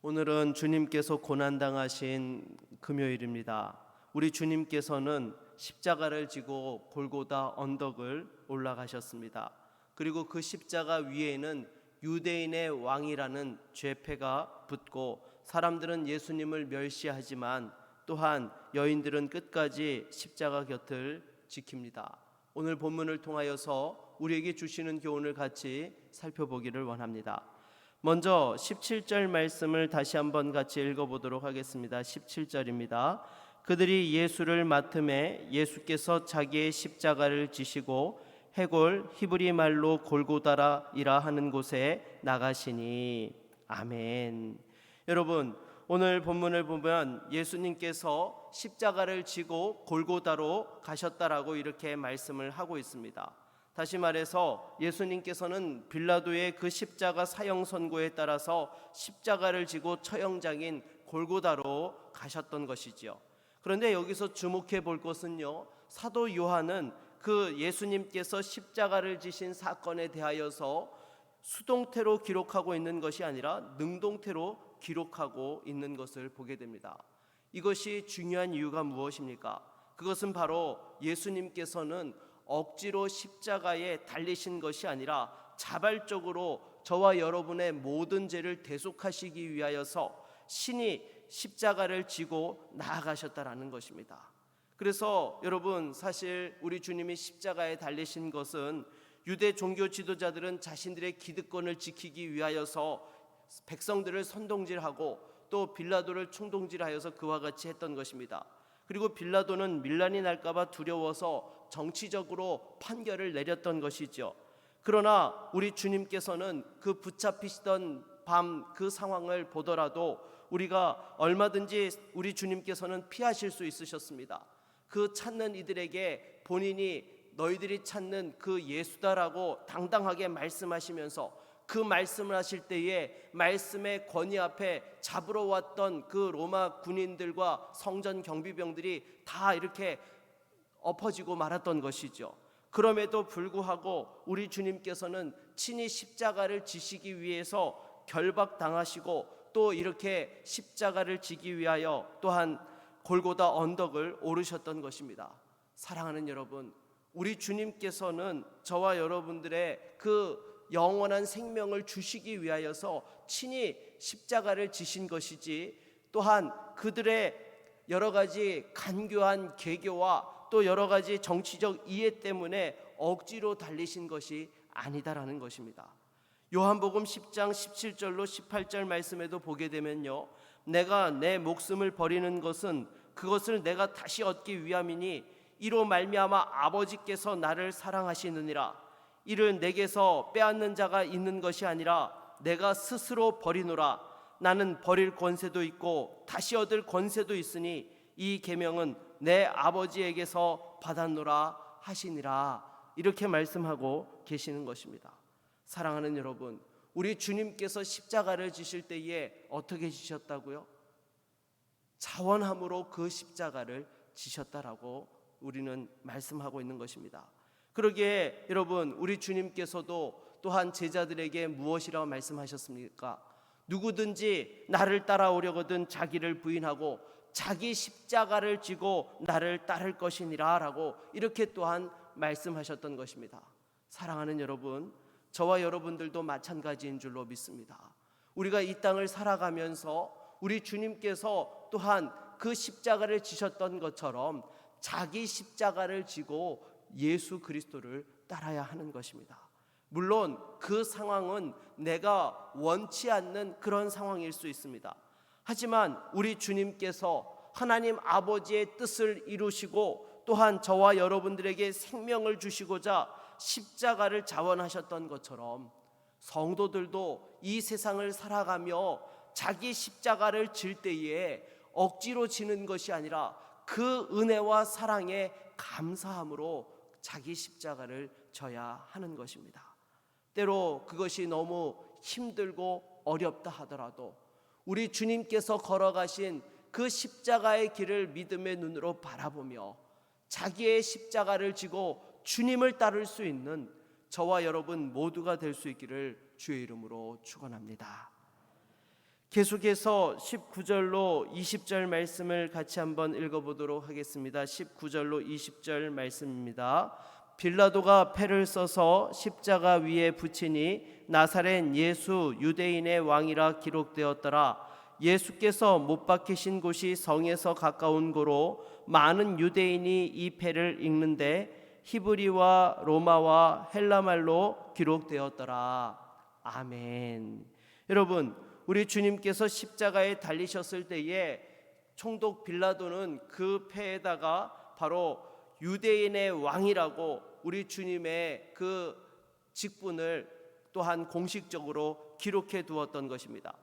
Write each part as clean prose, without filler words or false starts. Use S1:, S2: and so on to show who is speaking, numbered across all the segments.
S1: 오늘은 주님께서 고난당하신 금요일입니다. 우리 주님께서는 십자가를 지고 골고다 언덕을 올라가셨습니다. 그리고 그 십자가 위에는 유대인의 왕이라는 죄패가 붙고 사람들은 예수님을 멸시하지만 또한 여인들은 끝까지 십자가 곁을 지킵니다. 오늘 본문을 통하여서 우리에게 주시는 교훈을 같이 살펴보기를 원합니다. 먼저 17절 말씀을 다시 한번 같이 읽어보도록 하겠습니다. 17절입니다. 그들이 예수를 맡음에 예수께서 자기의 십자가를 지시고 해골 히브리 말로 골고다라이라 하는 곳에 나가시니. 아멘. 여러분, 오늘 본문을 보면 예수님께서 십자가를 지고 골고다로 가셨다라고 이렇게 말씀을 하고 있습니다. 다시 말해서 예수님께서는 빌라도의 그 십자가 사형 선고에 따라서 십자가를 지고 처형장인 골고다로 가셨던 것이지요. 그런데 여기서 주목해 볼 것은요, 사도 요한은 그 예수님께서 십자가를 지신 사건에 대하여서 수동태로 기록하고 있는 것이 아니라 능동태로 기록하고 있는 것을 보게 됩니다. 이것이 중요한 이유가 무엇입니까? 그것은 바로 예수님께서는 억지로 십자가에 달리신 것이 아니라 자발적으로 저와 여러분의 모든 죄를 대속하시기 위하여서 신이 십자가를 지고 나아가셨다라는 것입니다. 그래서 여러분, 사실 우리 주님이 십자가에 달리신 것은 유대 종교 지도자들은 자신들의 기득권을 지키기 위하여서 백성들을 선동질하고 또 빌라도를 총동질하여서 그와 같이 했던 것입니다. 그리고 빌라도는 밀란이 날까봐 두려워서 정치적으로 판결을 내렸던 것이죠. 그러나 우리 주님께서는 그 붙잡히시던 밤 그 상황을 보더라도 우리가 얼마든지 우리 주님께서는 피하실 수 있으셨습니다. 그 찾는 이들에게 본인이 너희들이 찾는 그 예수다라고 당당하게 말씀하시면서 그 말씀을 하실 때에 말씀의 권위 앞에 잡으러 왔던 그 로마 군인들과 성전 경비병들이 다 이렇게 엎어지고 말았던 것이죠. 그럼에도 불구하고 우리 주님께서는 친히 십자가를 지시기 위해서 결박당하시고 또 이렇게 십자가를 지기 위하여 또한 골고다 언덕을 오르셨던 것입니다. 사랑하는 여러분, 우리 주님께서는 저와 여러분들의 그 영원한 생명을 주시기 위하여서 친히 십자가를 지신 것이지 또한 그들의 여러 가지 간교한 계교와 또 여러 가지 정치적 이해 때문에 억지로 달리신 것이 아니다라는 것입니다. 요한복음 10장 17절로 18절 말씀에도 보게 되면요, 내가 내 목숨을 버리는 것은 그것을 내가 다시 얻기 위함이니 이로 말미암아 아버지께서 나를 사랑하시느니라. 이를 내게서 빼앗는 자가 있는 것이 아니라 내가 스스로 버리노라. 나는 버릴 권세도 있고 다시 얻을 권세도 있으니 이 계명은 내 아버지에게서 받았노라 하시니라. 이렇게 말씀하고 계시는 것입니다. 사랑하는 여러분, 우리 주님께서 십자가를 지실 때에 어떻게 지셨다고요? 자원함으로 그 십자가를 지셨다라고 우리는 말씀하고 있는 것입니다. 그러기에 여러분, 우리 주님께서도 또한 제자들에게 무엇이라고 말씀하셨습니까? 누구든지 나를 따라오려거든 자기를 부인하고 자기 십자가를 지고 나를 따를 것이니라 라고 이렇게 또한 말씀하셨던 것입니다. 사랑하는 여러분, 저와 여러분들도 마찬가지인 줄로 믿습니다. 우리가 이 땅을 살아가면서 우리 주님께서 또한 그 십자가를 지셨던 것처럼 자기 십자가를 지고 예수 그리스도를 따라야 하는 것입니다. 물론 그 상황은 내가 원치 않는 그런 상황일 수 있습니다. 하지만 우리 주님께서 하나님 아버지의 뜻을 이루시고 또한 저와 여러분들에게 생명을 주시고자 십자가를 자원하셨던 것처럼 성도들도 이 세상을 살아가며 자기 십자가를 질 때에 억지로 지는 것이 아니라 그 은혜와 사랑에 감사함으로 자기 십자가를 져야 하는 것입니다. 때로 그것이 너무 힘들고 어렵다 하더라도 우리 주님께서 걸어가신 그 십자가의 길을 믿음의 눈으로 바라보며 자기의 십자가를 지고 주님을 따를 수 있는 저와 여러분 모두가 될 수 있기를 주의 이름으로 축원합니다. 계속해서 19절로 20절 말씀을 같이 한번 읽어보도록 하겠습니다. 19절로 20절 말씀입니다. 빌라도가 패를 써서 십자가 위에 붙이니 나사렛 예수 유대인의 왕이라 기록되었더라. 예수께서 못 박히신 곳이 성에서 가까운 고로 많은 유대인이 이 패를 읽는데 히브리와 로마와 헬라말로 기록되었더라. 아멘. 여러분, 우리 주님께서 십자가에 달리셨을 때에 총독 빌라도는 그 패에다가 바로 유대인의 왕이라고 우리 주님의 그 직분을 또한 공식적으로 기록해 두었던 것입니다.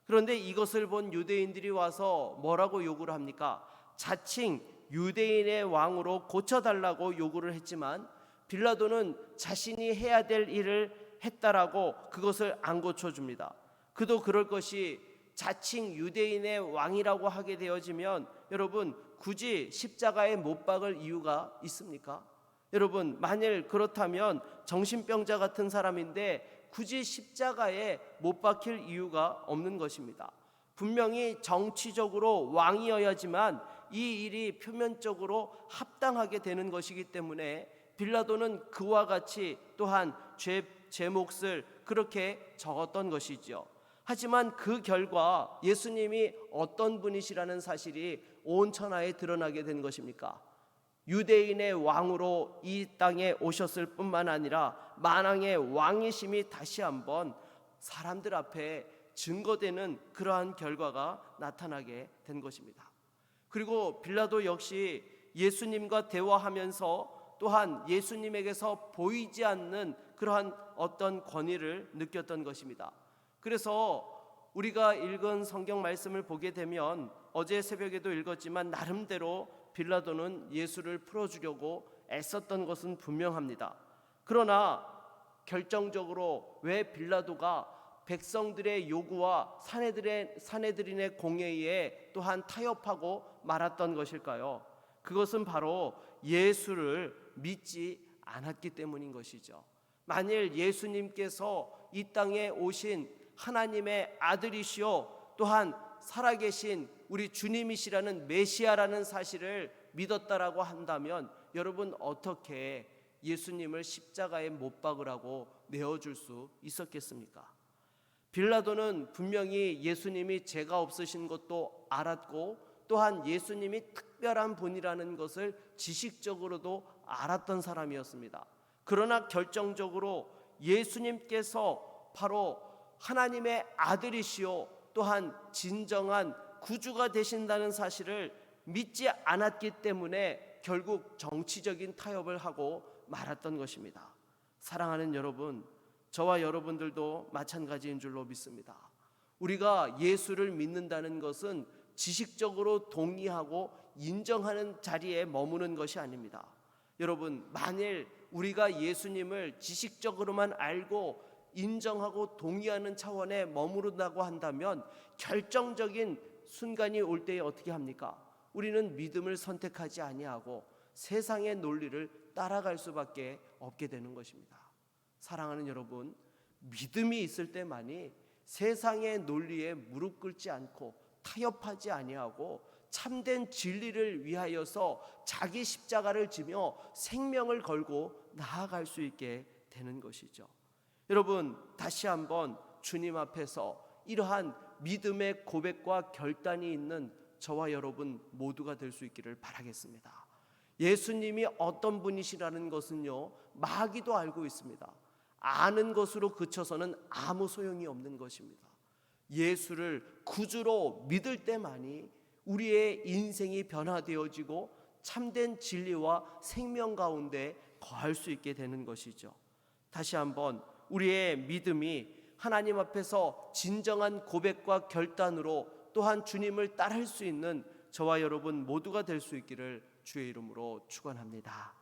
S1: 그런데 이것을 본 유대인들이 와서 뭐라고 요구를 합니까? 자칭 유대인의 왕으로 고쳐달라고 요구를 했지만 빌라도는 자신이 해야 될 일을 했다라고 그것을 안 고쳐줍니다. 그도 그럴 것이 자칭 유대인의 왕이라고 하게 되어지면 여러분 굳이 십자가에 못 박을 이유가 있습니까? 여러분 만일 그렇다면 정신병자 같은 사람인데 굳이 십자가에 못 박힐 이유가 없는 것입니다. 분명히 정치적으로 왕이어야지만 이 일이 표면적으로 합당하게 되는 것이기 때문에 빌라도는 그와 같이 또한 제 몫을 그렇게 적었던 것이죠. 하지만 그 결과 예수님이 어떤 분이시라는 사실이 온 천하에 드러나게 된 것입니까? 유대인의 왕으로 이 땅에 오셨을 뿐만 아니라 만왕의 왕이심이 다시 한번 사람들 앞에 증거되는 그러한 결과가 나타나게 된 것입니다. 그리고 빌라도 역시 예수님과 대화하면서 또한 예수님에게서 보이지 않는 그러한 어떤 권위를 느꼈던 것입니다. 그래서 우리가 읽은 성경 말씀을 보게 되면 어제 새벽에도 읽었지만 나름대로 빌라도는 예수를 풀어주려고 애썼던 것은 분명합니다. 그러나 결정적으로 왜 빌라도가 백성들의 요구와 사내들인의 공회에 또한 타협하고 말았던 것일까요? 그것은 바로 예수를 믿지 않았기 때문인 것이죠. 만일 예수님께서 이 땅에 오신 하나님의 아들이시오 또한 살아계신 우리 주님이시라는 메시아라는 사실을 믿었다라고 한다면 여러분 어떻게 예수님을 십자가에 못 박으라고 내어줄 수 있었겠습니까? 빌라도는 분명히 예수님이 죄가 없으신 것도 알았고 또한 예수님이 특별한 분이라는 것을 지식적으로도 알았던 사람이었습니다. 그러나 결정적으로 예수님께서 바로 하나님의 아들이시오 또한 진정한 구주가 되신다는 사실을 믿지 않았기 때문에 결국 정치적인 타협을 하고 말았던 것입니다. 사랑하는 여러분, 저와 여러분들도 마찬가지인 줄로 믿습니다. 우리가 예수를 믿는다는 것은 지식적으로 동의하고 인정하는 자리에 머무는 것이 아닙니다. 여러분, 만일 우리가 예수님을 지식적으로만 알고 인정하고 동의하는 차원에 머무른다고 한다면 결정적인 순간이 올 때에 어떻게 합니까? 우리는 믿음을 선택하지 아니하고 세상의 논리를 따라갈 수밖에 없게 되는 것입니다. 사랑하는 여러분, 믿음이 있을 때만이 세상의 논리에 무릎 꿇지 않고 타협하지 아니하고 참된 진리를 위하여서 자기 십자가를 지며 생명을 걸고 나아갈 수 있게 되는 것이죠. 여러분 다시 한번 주님 앞에서 이러한 믿음의 고백과 결단이 있는 저와 여러분 모두가 될 수 있기를 바라겠습니다. 예수님이 어떤 분이시라는 것은요 마귀도 알고 있습니다. 아는 것으로 그쳐서는 아무 소용이 없는 것입니다. 예수를 구주로 믿을 때만이 우리의 인생이 변화되어지고 참된 진리와 생명 가운데 거할 수 있게 되는 것이죠. 다시 한번 우리의 믿음이 하나님 앞에서 진정한 고백과 결단으로 또한 주님을 따를 수 있는 저와 여러분 모두가 될 수 있기를 주의 이름으로 축원합니다.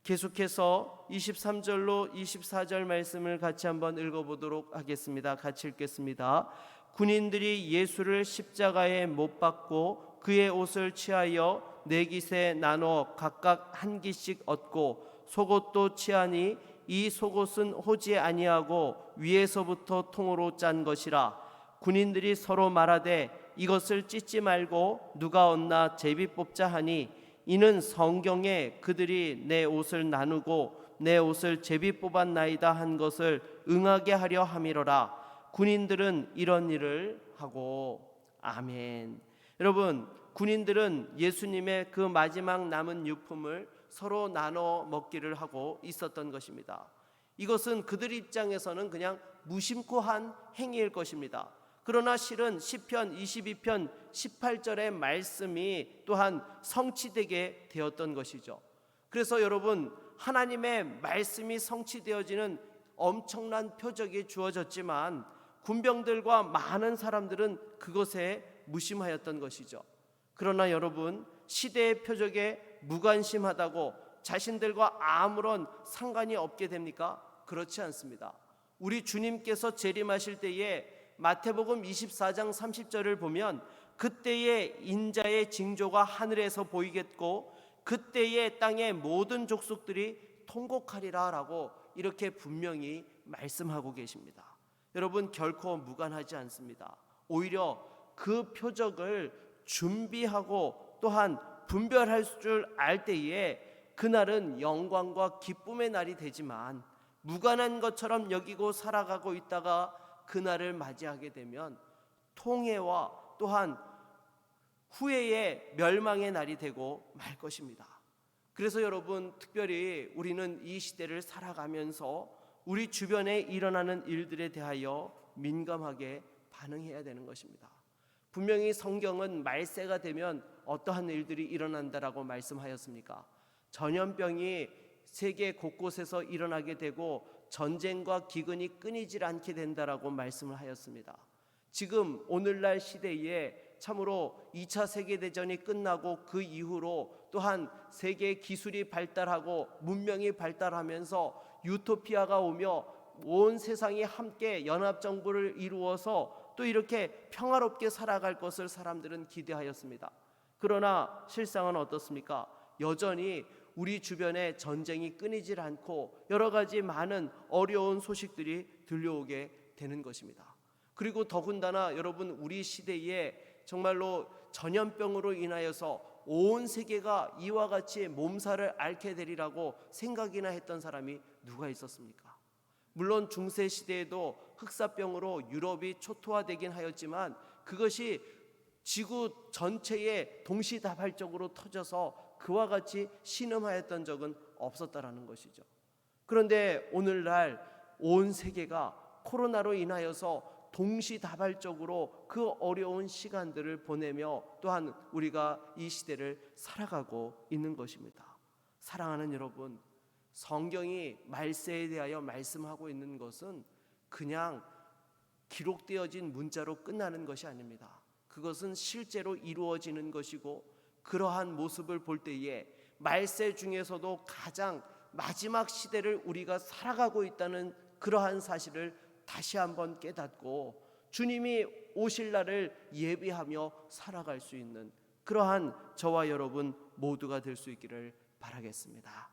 S1: 계속해서 23절로 24절 말씀을 같이 한번 읽어보도록 하겠습니다. 같이 읽겠습니다. 군인들이 예수를 십자가에 못 박고 그의 옷을 취하여 네 깃에 나눠 각각 한 깃씩 얻고 속옷도 취하니 이 속옷은 호지 아니하고 위에서부터 통으로 짠 것이라. 군인들이 서로 말하되 이것을 찢지 말고 누가 얻나 제비 뽑자 하니 이는 성경에 그들이 내 옷을 나누고 내 옷을 제비 뽑았나이다 한 것을 응하게 하려 함이로라. 군인들은 이런 일을 하고. 아멘. 여러분, 군인들은 예수님의 그 마지막 남은 유품을 서로 나눠 먹기를 하고 있었던 것입니다. 이것은 그들 입장에서는 그냥 무심코 한 행위일 것입니다. 그러나 실은 시편 22편 18절의 말씀이 또한 성취되게 되었던 것이죠. 그래서 여러분, 하나님의 말씀이 성취되어지는 엄청난 표적이 주어졌지만 군병들과 많은 사람들은 그것에 무심하였던 것이죠. 그러나 여러분, 시대의 표적에 무관심하다고 자신들과 아무런 상관이 없게 됩니까? 그렇지 않습니다. 우리 주님께서 재림하실 때에 마태복음 24장 30절을 보면 그때의 인자의 징조가 하늘에서 보이겠고 그때의 땅의 모든 족속들이 통곡하리라 라고 이렇게 분명히 말씀하고 계십니다. 여러분, 결코 무관하지 않습니다. 오히려 그 표적을 준비하고 또한 분별할 줄 알 때에 그날은 영광과 기쁨의 날이 되지만 무관한 것처럼 여기고 살아가고 있다가 그날을 맞이하게 되면 통회와 또한 후회의 멸망의 날이 되고 말 것입니다. 그래서 여러분, 특별히 우리는 이 시대를 살아가면서 우리 주변에 일어나는 일들에 대하여 민감하게 반응해야 되는 것입니다. 분명히 성경은 말세가 되면 어떠한 일들이 일어난다라고 말씀하였습니까? 전염병이 세계 곳곳에서 일어나게 되고 전쟁과 기근이 끊이질 않게 된다라고 말씀을 하였습니다. 지금 오늘날 시대에 참으로 2차 세계대전이 끝나고 그 이후로 또한 세계 기술이 발달하고 문명이 발달하면서 유토피아가 오며 온 세상이 함께 연합정부를 이루어서 또 이렇게 평화롭게 살아갈 것을 사람들은 기대하였습니다. 그러나 실상은 어떻습니까? 여전히 우리 주변에 전쟁이 끊이질 않고 여러 가지 많은 어려운 소식들이 들려오게 되는 것입니다. 그리고 더군다나 여러분, 우리 시대에 정말로 전염병으로 인하여서 온 세계가 이와 같이 몸살을 앓게 되리라고 생각이나 했던 사람이 누가 있었습니까? 물론 중세 시대에도 흑사병으로 유럽이 초토화되긴 하였지만 그것이 지구 전체에 동시다발적으로 터져서 그와 같이 신음하였던 적은 없었다라는 것이죠. 그런데 오늘날 온 세계가 코로나로 인하여서 동시다발적으로 그 어려운 시간들을 보내며 또한 우리가 이 시대를 살아가고 있는 것입니다. 사랑하는 여러분, 성경이 말세에 대하여 말씀하고 있는 것은 그냥 기록되어진 문자로 끝나는 것이 아닙니다. 그것은 실제로 이루어지는 것이고 그러한 모습을 볼 때에 말세 중에서도 가장 마지막 시대를 우리가 살아가고 있다는 그러한 사실을 다시 한번 깨닫고 주님이 오실 날을 예비하며 살아갈 수 있는 그러한 저와 여러분 모두가 될 수 있기를 바라겠습니다.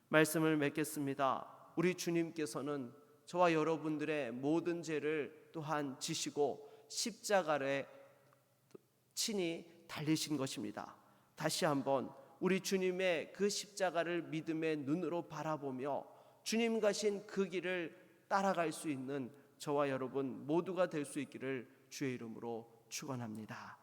S1: 말씀을 맺겠습니다. 우리 주님께서는 저와 여러분들의 모든 죄를 또한 지시고 십자가에 친히 달리신 것입니다. 다시 한번 우리 주님의 그 십자가를 믿음의 눈으로 바라보며 주님 가신 그 길을 따라갈 수 있는 저와 여러분 모두가 될 수 있기를 주의 이름으로 축원합니다.